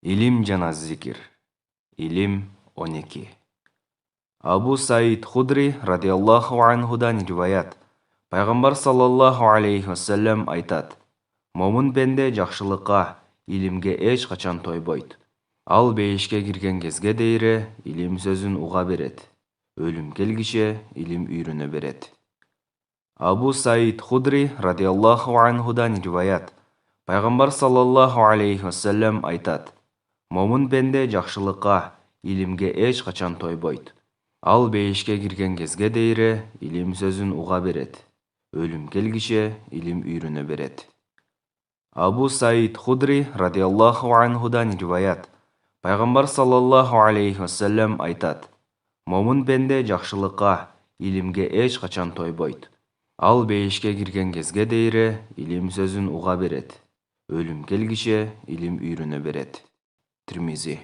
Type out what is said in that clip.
Илим жана зикир. Илим 12. Абу Саид Худри радиаллаху анхудан риваят. Пайгамбар саллаллаху алейхи вассалам айтат: Момун пенде жакшылыкка, илимге эч качан тойбойт. Ал бейишке кирген кезге дейре илим сөзүн уга берет. Өлүм келгише илим үйрөнө берет. Абу Саид Худри радиаллаху анхудан риваят. Пайгамбар саллаллаху алейхи вассалам айтат: Момун пенде жакшылыкка, илимге эч качан тойбойт. Ал бейишке кирген кезге дейре илим сөзүн уга берет. Өлүм келгише илим үйрөнө берет. Абу Саид Худри радиаллаху анхудан риваят. Пайгамбар саллаллаху алейхи вассалам айтат: Момун пенде жакшылыкка, илимге эч качан тойбойт. Ал бейишке кирген кезге дейре илим сөзүн уга берет. Өлүм келгише илим үйрөнө берет. Тирмизи.